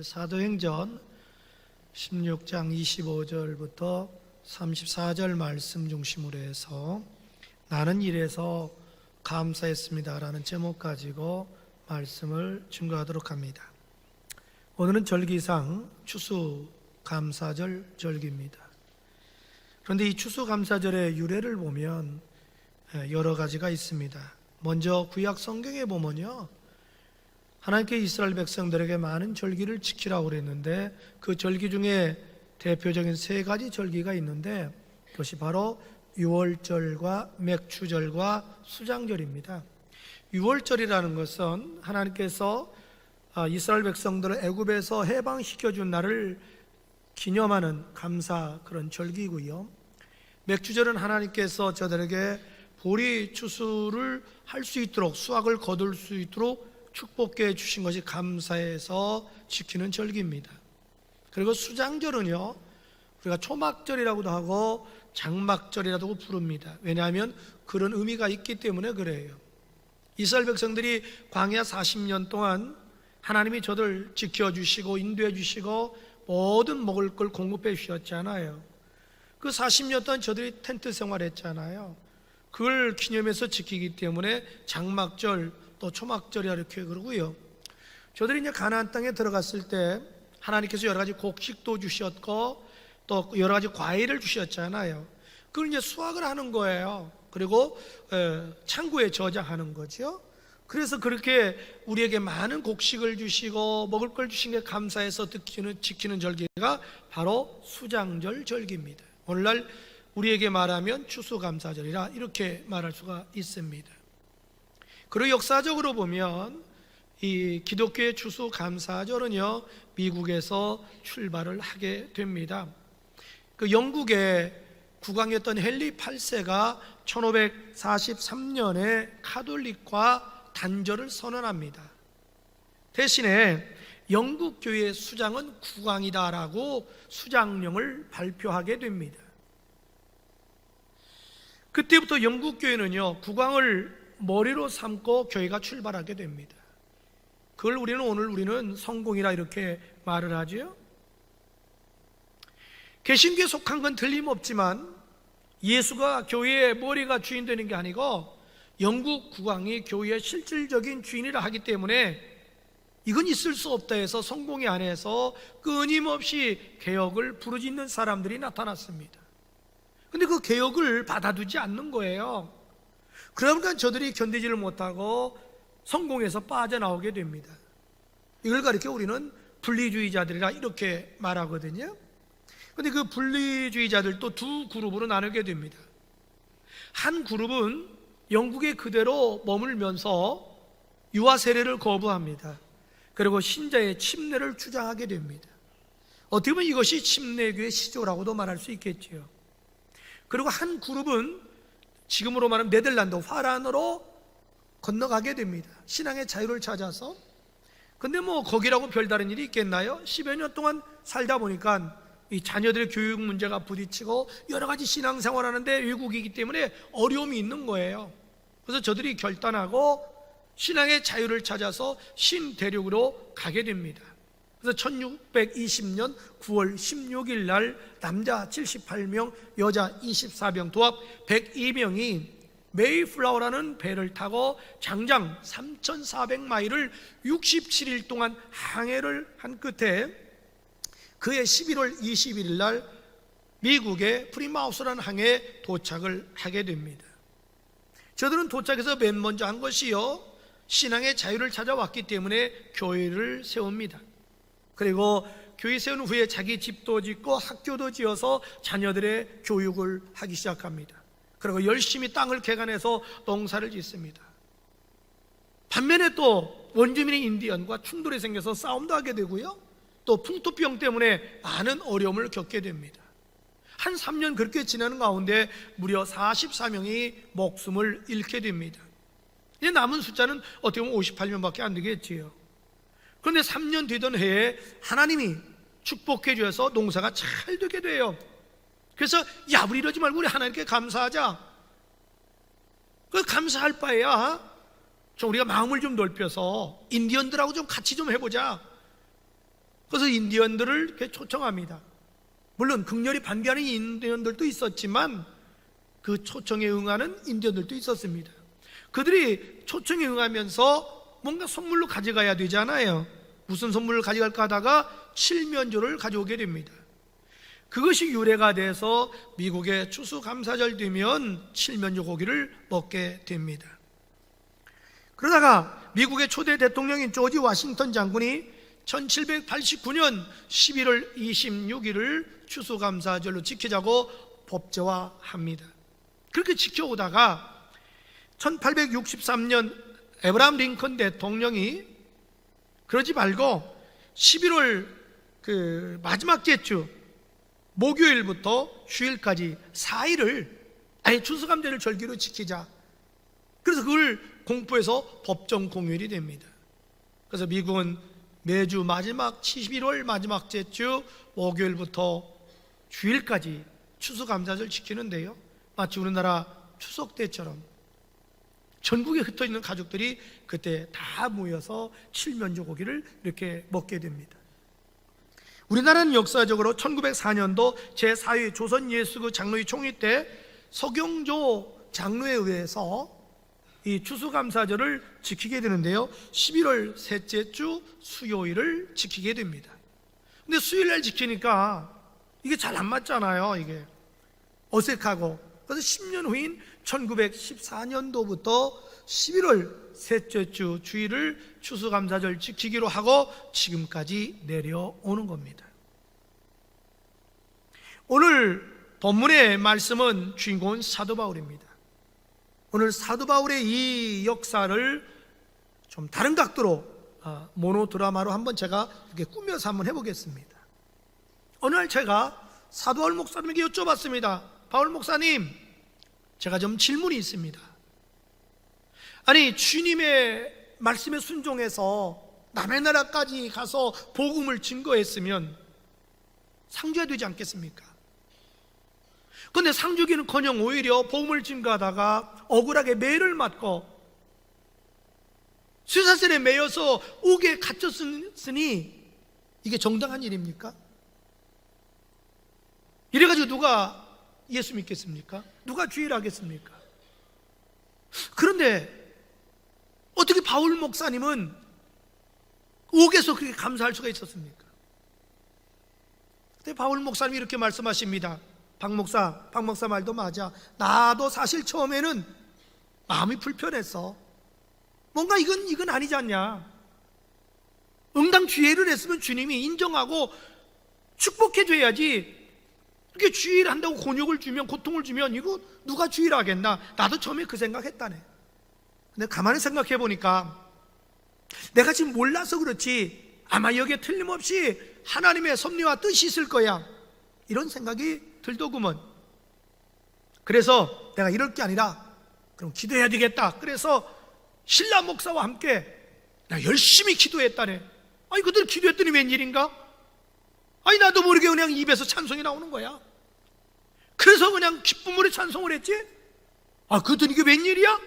오늘 사도행전 16장 25절부터 34절 말씀 중심으로 해서 나는 이래서 감사했습니다라는 제목 가지고 말씀을 증거하도록 합니다. 오늘은 절기상 추수감사절 절기입니다. 그런데 이 추수감사절의 유래를 보면 여러 가지가 있습니다. 먼저 구약 성경에 보면요, 하나님께 이스라엘 백성들에게 많은 절기를 지키라고 그랬는데 그 절기 중에 대표적인 세 가지 절기가 있는데 그것이 바로 유월절과 맥추절과 수장절입니다. 유월절이라는 것은 하나님께서 이스라엘 백성들을 애굽에서 해방시켜준 날을 기념하는 감사 그런 절기고요. 맥추절은 하나님께서 저들에게 보리 추수를 할 수 있도록, 수확을 거둘 수 있도록 축복해 주신 것이 감사해서 지키는 절기입니다. 그리고 수장절은요, 우리가 초막절이라고도 하고 장막절이라고 부릅니다. 왜냐하면 그런 의미가 있기 때문에 그래요. 이스라엘 백성들이 광야 40년 동안 하나님이 저들 지켜주시고 인도해 주시고 모든 먹을 걸 공급해 주셨잖아요. 그 40년 동안 저들이 텐트 생활했잖아요. 그걸 기념해서 지키기 때문에 장막절 또 초막절이라 이렇게 그러고요. 저들이 이제 가나안 땅에 들어갔을 때 하나님께서 여러 가지 곡식도 주셨고 또 여러 가지 과일을 주셨잖아요. 그걸 이제 수확을 하는 거예요. 그리고 창고에 저장하는 거죠. 그래서 그렇게 우리에게 많은 곡식을 주시고 먹을 걸 주신 게 감사해서 지키는 절기가 바로 수장절 절기입니다. 오늘날 우리에게 말하면 추수감사절이라 이렇게 말할 수가 있습니다. 그리고 역사적으로 보면 이 기독교의 추수감사절은요, 미국에서 출발을 하게 됩니다. 그 영국의 국왕이었던 헨리 8세가 1543년에 카톨릭과 단절을 선언합니다. 대신에 영국 교회의 수장은 국왕이다라고 수장령을 발표하게 됩니다. 그때부터 영국 교회는요, 국왕을 머리로 삼고 교회가 출발하게 됩니다. 그걸 우리는 성공이라 이렇게 말을 하죠. 개신교에 속한 건 틀림없지만 예수가 교회의 머리가 주인 되는 게 아니고 영국 국왕이 교회의 실질적인 주인이라 하기 때문에 이건 있을 수 없다 해서 성공회 안에서 끊임없이 개혁을 부르짖는 사람들이 나타났습니다. 근데 그 개혁을 받아두지 않는 거예요. 그러니까 저들이 견디지를 못하고 성공에서 빠져나오게 됩니다. 이걸 가리켜 우리는 분리주의자들이라 이렇게 말하거든요. 그런데 그 분리주의자들도 두 그룹으로 나누게 됩니다. 한 그룹은 영국에 그대로 머물면서 유아 세례를 거부합니다. 그리고 신자의 침례를 주장하게 됩니다. 어떻게 보면 이것이 침례교의 시조라고도 말할 수 있겠지요. 그리고 한 그룹은 지금으로 말하면 네덜란드 화란으로 건너가게 됩니다. 신앙의 자유를 찾아서. 근데 뭐 거기라고 별다른 일이 있겠나요? 10여 년 동안 살다 보니까 이 자녀들의 교육 문제가 부딪히고 여러 가지 신앙생활 하는데 외국이기 때문에 어려움이 있는 거예요. 그래서 저들이 결단하고 신앙의 자유를 찾아서 신대륙으로 가게 됩니다. 그래서 1620년 9월 16일 날 남자 78명, 여자 24명, 도합 102명이 메이플라워라는 배를 타고 장장 3,400마일을 67일 동안 항해를 한 끝에 그해 11월 21일 날 미국의 프리마우스라는 항해에 도착을 하게 됩니다. 저들은 도착해서 맨 먼저 한 것이요, 신앙의 자유를 찾아왔기 때문에 교회를 세웁니다. 그리고 교회 세운 후에 자기 집도 짓고 학교도 지어서 자녀들의 교육을 하기 시작합니다. 그리고 열심히 땅을 개간해서 농사를 짓습니다. 반면에 또 원주민의 인디언과 충돌이 생겨서 싸움도 하게 되고요, 또 풍토병 때문에 많은 어려움을 겪게 됩니다. 한 3년 그렇게 지나는 가운데 무려 44명이 목숨을 잃게 됩니다. 이제 남은 숫자는 어떻게 보면 58명밖에 안 되겠지요. 그런데 3년 되던 해에 하나님이 축복해 주셔서 농사가 잘 되게 돼요. 그래서 우리 이러지 말고 우리 하나님께 감사하자. 그 감사할 바에야 좀 우리가 마음을 좀 넓혀서 인디언들하고 좀 같이 좀 해보자. 그래서 인디언들을 이렇게 초청합니다. 물론 극렬히 반대하는 인디언들도 있었지만 그 초청에 응하는 인디언들도 있었습니다. 그들이 초청에 응하면서 뭔가 선물로 가져가야 되잖아요. 무슨 선물을 가져갈까 하다가 칠면조를 가져오게 됩니다. 그것이 유래가 돼서 미국의 추수감사절 되면 칠면조 고기를 먹게 됩니다. 그러다가 미국의 초대 대통령인 조지 워싱턴 장군이 1789년 11월 26일을 추수감사절로 지키자고 법제화합니다. 그렇게 지켜오다가 1863년 에브라함 링컨 대통령이 그러지 말고 11월 마지막 주 목요일부터 주일까지 4일을 아예 추수감사절 절기로 지키자. 그래서 그걸 공포해서 법정 공휴일이 됩니다. 그래서 미국은 매주 마지막 11월 마지막 주 목요일부터 주일까지 추수감사절 지키는데요, 마치 우리나라 추석 때처럼 전국에 흩어있는 가족들이 그때 다 모여서 칠면조 고기를 이렇게 먹게 됩니다. 우리나라는 역사적으로 1904년도 제4회 조선예수교 장로회 총회 때 서경조 장로에 의해서 이 추수감사절을 지키게 되는데요, 11월 셋째 주 수요일을 지키게 됩니다. 근데 수요일날 지키니까 이게 잘 안 맞잖아요. 이게 어색하고. 그래서 10년 후인 1914년도부터 11월 셋째 주 주일을 추수감사절 지키기로 하고 지금까지 내려오는 겁니다. 오늘 본문의 말씀은 주인공은 사도 바울입니다. 오늘 사도 바울의 이 역사를 좀 다른 각도로 모노 드라마로 한번 제가 이렇게 꾸며서 한번 해보겠습니다. 어느 날 제가 사도 바울 목사님에게 여쭤봤습니다. 바울 목사님, 제가 좀 질문이 있습니다. 아니, 주님의 말씀에 순종해서 남의 나라까지 가서 복음을 증거했으면 상주해야 되지 않겠습니까? 그런데 상주기는커녕 오히려 복음을 증거하다가 억울하게 매를 맞고 쇠사슬에 매여서 옥에 갇혔으니 이게 정당한 일입니까? 이래가지고 누가 예수 믿겠습니까? 누가 주의를 하겠습니까? 그런데 어떻게 바울 목사님은 옥에서 그렇게 감사할 수가 있었습니까? 그때 바울 목사님이 이렇게 말씀하십니다. 박 목사 말도 맞아. 나도 사실 처음에는 마음이 불편했어. 뭔가 이건 아니지 않냐. 응당 주의를 했으면 주님이 인정하고 축복해 줘야지. 이렇게 주의를 한다고 곤욕을 주면, 고통을 주면 이거 누가 주의를 하겠나. 나도 처음에 그 생각했다네. 근데 가만히 생각해 보니까 내가 지금 몰라서 그렇지 아마 여기에 틀림없이 하나님의 섭리와 뜻이 있을 거야, 이런 생각이 들더구먼. 그래서 내가 이럴 게 아니라 그럼 기도해야 되겠다. 그래서 신라 목사와 함께 나 열심히 기도했다네. 아니, 그들 기도했더니 웬일인가? 아니, 나도 모르게 그냥 입에서 찬송이 나오는 거야. 그래서 그냥 기쁨으로 찬송을 했지. 그랬더니 이게 웬일이야?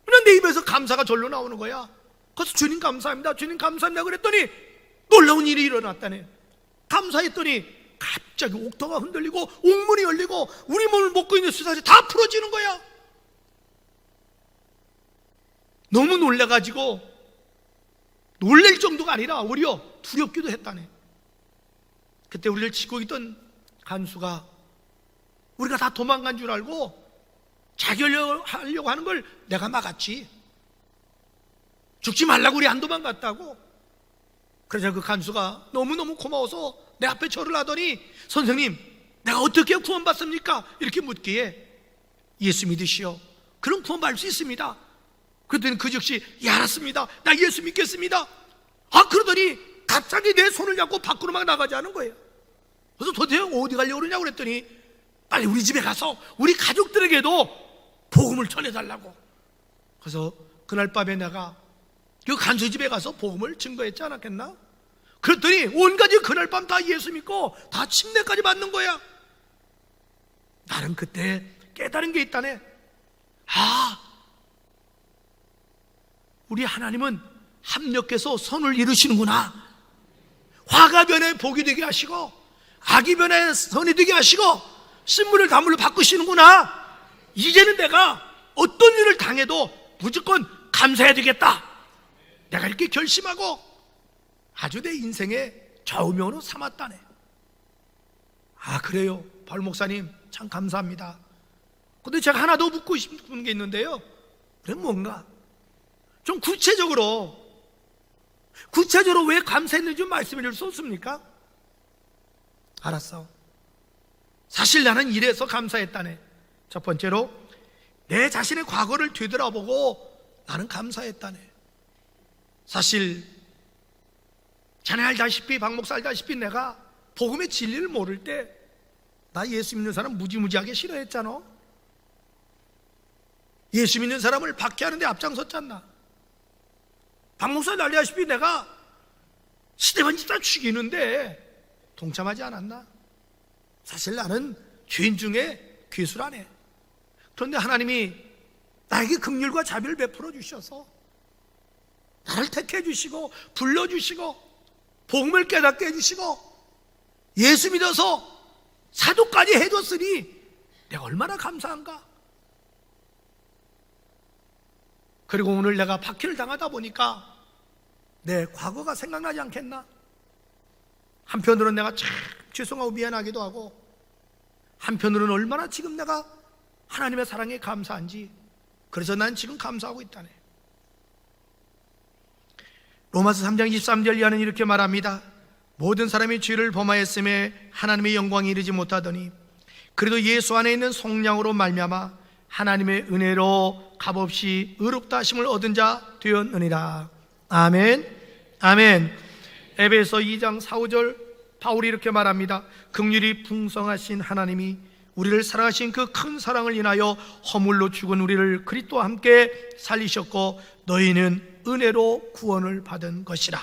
그냥 내 입에서 감사가 절로 나오는 거야. 그래서 주님 감사합니다, 주님 감사합니다 그랬더니 놀라운 일이 일어났다네. 감사했더니 갑자기 옥터가 흔들리고 옥문이 열리고 우리 몸을 먹고 있는 쇠사슬이 다 풀어지는 거야. 너무 놀라가지고 놀랄 정도가 아니라 오히려 두렵기도 했다네. 그때 우리를 치고 있던 간수가 우리가 다 도망간 줄 알고 자기 하려고 하는 걸 내가 막았지. 죽지 말라고 우리 안 도망갔다고. 그래서 그 간수가 너무너무 고마워서 내 앞에 절을 하더니, 선생님, 내가 어떻게 구원받습니까? 이렇게 묻기에 예수 믿으시오. 그럼 구원받을 수 있습니다. 그랬더니 그 즉시 알았습니다, 나 예수 믿겠습니다. 그러더니 갑자기 내 손을 잡고 밖으로 막 나가자는 거예요. 그래서 도대체 어디 가려고 그러냐고 그랬더니 빨리 우리 집에 가서 우리 가족들에게도 복음을 전해달라고. 그래서 그날 밤에 내가 그 간수 집에 가서 복음을 증거했지 않았겠나? 그랬더니 온 가족이 그날 밤 다 예수 믿고 다 침례까지 받는 거야. 나는 그때 깨달은 게 있다네. 우리 하나님은 합력해서 선을 이루시는구나. 화가 변해 복이 되게 하시고 악이 변해 선이 되게 하시고 신물을 단물로 바꾸시는구나. 이제는 내가 어떤 일을 당해도 무조건 감사해야 되겠다. 내가 이렇게 결심하고 아주 내 인생의 좌우명으로 삼았다네. 아, 그래요? 발 목사님 참 감사합니다. 근데 제가 하나 더 묻고 싶은 게 있는데요. 그럼 뭔가 좀 구체적으로 왜 감사했는지 좀 말씀해 줄 수 없습니까? 알았어. 사실 나는 이래서 감사했다네. 첫 번째로 내 자신의 과거를 되돌아보고 나는 감사했다네. 사실 자네 알다시피, 박 목사 알다시피 내가 복음의 진리를 모를 때 나 예수 믿는 사람 무지무지하게 싫어했잖아. 예수 믿는 사람을 박해하는데 앞장섰잖아. 박 목사 알다시피 내가 시대만 진짜 죽이는데 동참하지 않았나? 사실 나는 죄인 중에 괴수라네. 그런데 하나님이 나에게 긍휼과 자비를 베풀어 주셔서 나를 택해 주시고 불러주시고 복음을 깨닫게 해주시고 예수 믿어서 사도까지 해줬으니 내가 얼마나 감사한가. 그리고 오늘 내가 박해를 당하다 보니까 내 과거가 생각나지 않겠나? 한편으로는 내가 참 죄송하고 미안하기도 하고 한편으로는 얼마나 지금 내가 하나님의 사랑에 감사한지. 그래서 난 지금 감사하고 있다네. 로마서 3장 23절 이하는 이렇게 말합니다. 모든 사람이 죄를 범하였음에 하나님의 영광이 이르지 못하더니 그래도 예수 안에 있는 속량으로 말미암아 하나님의 은혜로 값없이 의롭다 하심을 얻은 자 되었느니라. 아멘. 아멘. 에베소 2장 4, 5절 바울이 이렇게 말합니다. 긍휼이 풍성하신 하나님이 우리를 사랑하신 그 큰 사랑을 인하여 허물로 죽은 우리를 그리스도와 함께 살리셨고 너희는 은혜로 구원을 받은 것이라.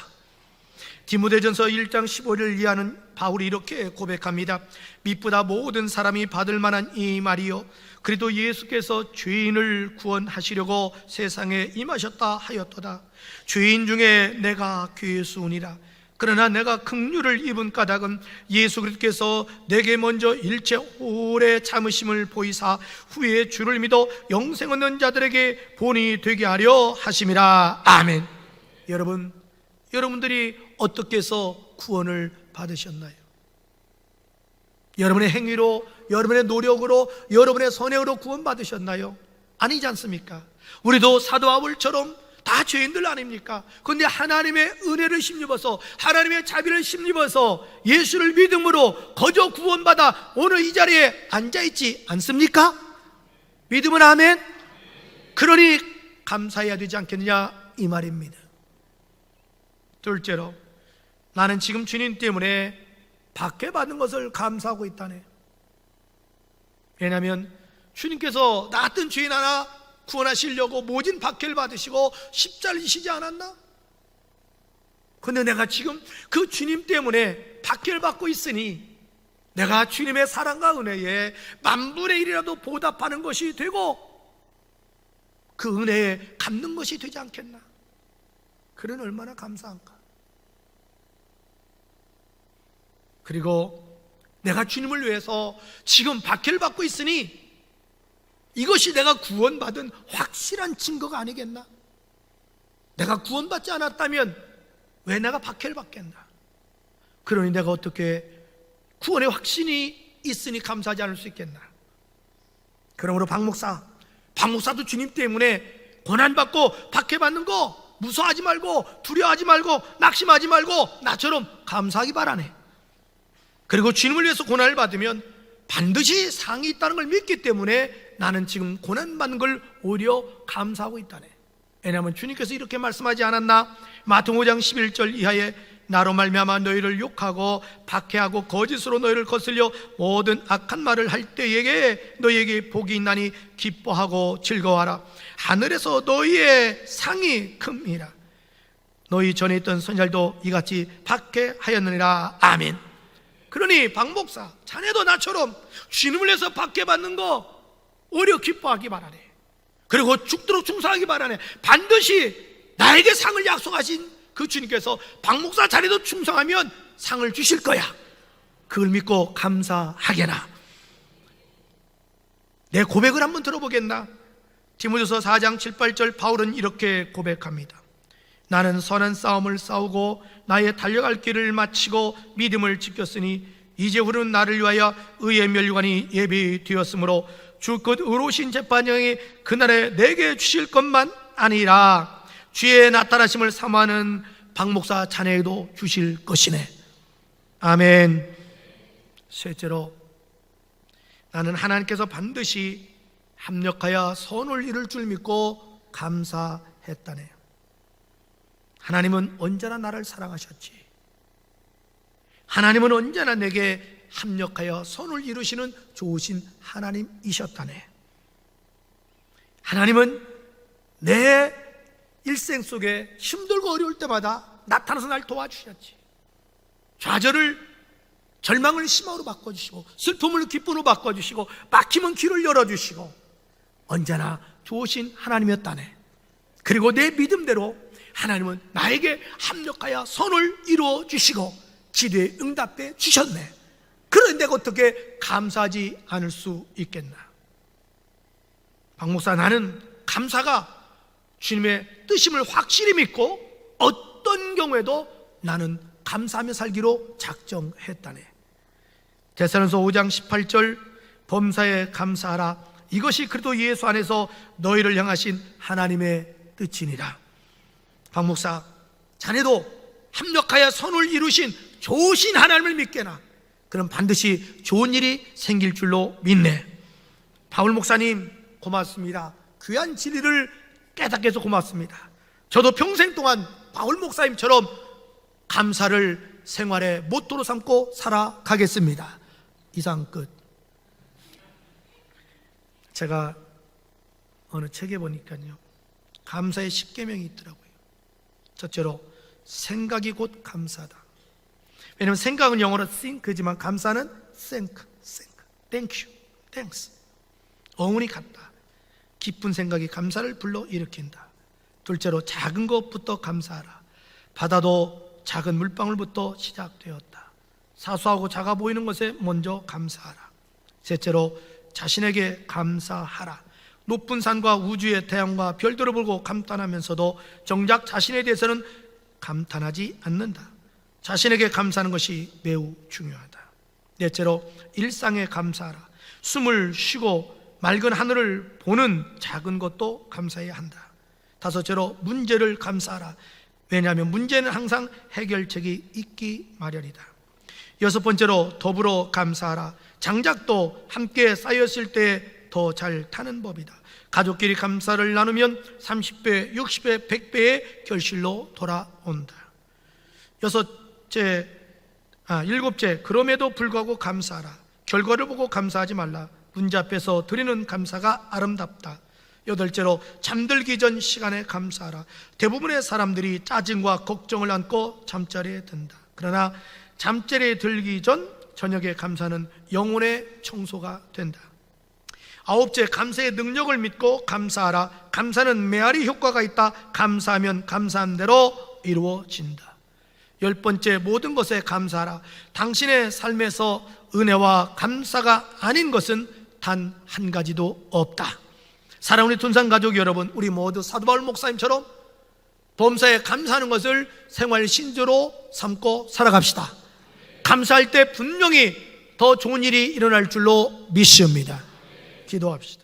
디모데전서 1장 15절 이하는 바울이 이렇게 고백합니다. 미쁘다 모든 사람이 받을 만한 이 말이요 그리도 예수께서 죄인을 구원하시려고 세상에 임하셨다 하였도다. 죄인 중에 내가 괴수니라. 그러나 내가 긍휼을 입은 까닭은 예수 그리스도께서 내게 먼저 일체 오래 참으심을 보이사 후에 주를 믿어 영생 얻는 자들에게 본이 되게 하려 하심이라. 아멘. 여러분들이 어떻게 해서 구원을 받으셨나요? 여러분의 행위로, 여러분의 노력으로, 여러분의 선행으로 구원 받으셨나요? 아니지 않습니까? 우리도 사도 바울처럼 다 죄인들 아닙니까? 그런데 하나님의 은혜를 힘입어서 하나님의 자비를 힘입어서 예수를 믿음으로 거저 구원받아 오늘 이 자리에 앉아있지 않습니까? 믿으면 아멘. 그러니 감사해야 되지 않겠느냐 이 말입니다. 둘째로 나는 지금 주님 때문에 박해받는 것을 감사하고 있다네. 왜냐하면 주님께서 나 같은 죄인 하나 구원하시려고 모진 박해를 받으시고 십자를 지시지 않았나? 그런데 내가 지금 그 주님 때문에 박해를 받고 있으니 내가 주님의 사랑과 은혜에 만분의 1이라도 보답하는 것이 되고 그 은혜에 갚는 것이 되지 않겠나? 그는 얼마나 감사한가. 그리고 내가 주님을 위해서 지금 박해를 받고 있으니 이것이 내가 구원받은 확실한 증거가 아니겠나? 내가 구원받지 않았다면 왜 내가 박해를 받겠나? 그러니 내가 어떻게 구원의 확신이 있으니 감사하지 않을 수 있겠나? 그러므로 박 목사도 주님 때문에 고난받고 박해받는 거 무서워하지 말고 두려워하지 말고 낙심하지 말고 나처럼 감사하기 바라네. 그리고 주님을 위해서 고난을 받으면 반드시 상이 있다는 걸 믿기 때문에 나는 지금 고난받는 걸 오히려 감사하고 있다네. 왜냐하면 주님께서 이렇게 말씀하지 않았나? 마태복음 5장 11절 이하에 나로 말미암아 너희를 욕하고 박해하고 거짓으로 너희를 거슬려 모든 악한 말을 할 때에게 너희에게 복이 있나니 기뻐하고 즐거워하라. 하늘에서 너희의 상이 큽니다. 너희 전에 있던 선지자도 이같이 박해하였느니라. 아멘. 그러니 박 목사, 자네도 나처럼 주님을 위해서 박해받는 거 오히려 기뻐하기 바라네. 그리고 죽도록 충성하기 바라네. 반드시 나에게 상을 약속하신 그 주님께서 박 목사 자네도 충성하면 상을 주실 거야. 그걸 믿고 감사하게나. 내 고백을 한번 들어보겠나? 디모데서 4장 7, 8절 바울은 이렇게 고백합니다. 나는 선한 싸움을 싸우고 나의 달려갈 길을 마치고 믿음을 지켰으니 이제 후는 나를 위하여 의의 면류관이 예비되었으므로 주 곧 의로우신 재판장이 그날에 내게 주실 것만 아니라 주의 나타나심을 사모하는 박목사 자네에도 주실 것이네. 아멘. 셋째로, 나는 하나님께서 반드시 합력하여 선을 이룰 줄 믿고 감사했다네. 하나님은 언제나 나를 사랑하셨지. 하나님은 언제나 내게 합력하여 선을 이루시는 좋으신 하나님이셨다네. 하나님은 내 일생 속에 힘들고 어려울 때마다 나타나서 날 도와주셨지. 좌절을 절망을 희망으로 바꿔주시고, 슬픔을 기쁨으로 바꿔주시고, 막히면 길을 열어주시고, 언제나 좋으신 하나님이었다네. 그리고 내 믿음대로 하나님은 나에게 합력하여 선을 이루어 주시고 기도에 응답해 주셨네. 그런데 내가 어떻게 감사하지 않을 수 있겠나? 박 목사, 나는 감사가 주님의 뜻임을 확실히 믿고 어떤 경우에도 나는 감사하며 살기로 작정했다네. 데살로니가서 5장 18절 범사에 감사하라. 이것이 그리스도 예수 안에서 너희를 향하신 하나님의 뜻이니라. 박 목사, 자네도 합력하여 선을 이루신 좋으신 하나님을 믿게나. 그럼 반드시 좋은 일이 생길 줄로 믿네. 바울 목사님 고맙습니다. 귀한 진리를 깨닫게 해서 고맙습니다. 저도 평생 동안 바울 목사님처럼 감사를 생활의 모토로 삼고 살아가겠습니다. 이상 끝. 제가 어느 책에 보니까요, 감사의 10계명이 있더라고요. 첫째로, 생각이 곧 감사다. 왜냐하면 생각은 영어로 think지만 감사는 thank, thank you, thanks. 어원이 같다. 깊은 생각이 감사를 불러일으킨다. 둘째로, 작은 것부터 감사하라. 바다도 작은 물방울부터 시작되었다. 사소하고 작아 보이는 것에 먼저 감사하라. 셋째로, 자신에게 감사하라. 높은 산과 우주의 태양과 별들을 보고 감탄하면서도 정작 자신에 대해서는 감탄하지 않는다. 자신에게 감사하는 것이 매우 중요하다. 넷째로, 일상에 감사하라. 숨을 쉬고 맑은 하늘을 보는 작은 것도 감사해야 한다. 다섯째로, 문제를 감사하라. 왜냐하면 문제는 항상 해결책이 있기 마련이다. 여섯 번째로, 더불어 감사하라. 장작도 함께 쌓였을 때 더 잘 타는 법이다. 가족끼리 감사를 나누면 30배, 60배, 100배의 결실로 돌아온다. 일곱째, 그럼에도 불구하고 감사하라. 결과를 보고 감사하지 말라. 문제 앞에서 드리는 감사가 아름답다. 여덟째로, 잠들기 전 시간에 감사하라. 대부분의 사람들이 짜증과 걱정을 안고 잠자리에 든다. 그러나 잠자리에 들기 전 저녁에 감사는 영혼의 청소가 된다. 아홉째, 감사의 능력을 믿고 감사하라. 감사는 메아리 효과가 있다. 감사하면 감사한 대로 이루어진다. 열 번째, 모든 것에 감사하라. 당신의 삶에서 은혜와 감사가 아닌 것은 단 한 가지도 없다. 사랑하는 tun상 가족 여러분, 우리 모두 사도 바울 목사님처럼 범사에 감사하는 것을 생활 신조로 삼고 살아갑시다. 감사할 때 분명히 더 좋은 일이 일어날 줄로 믿습니다. 기도합시다.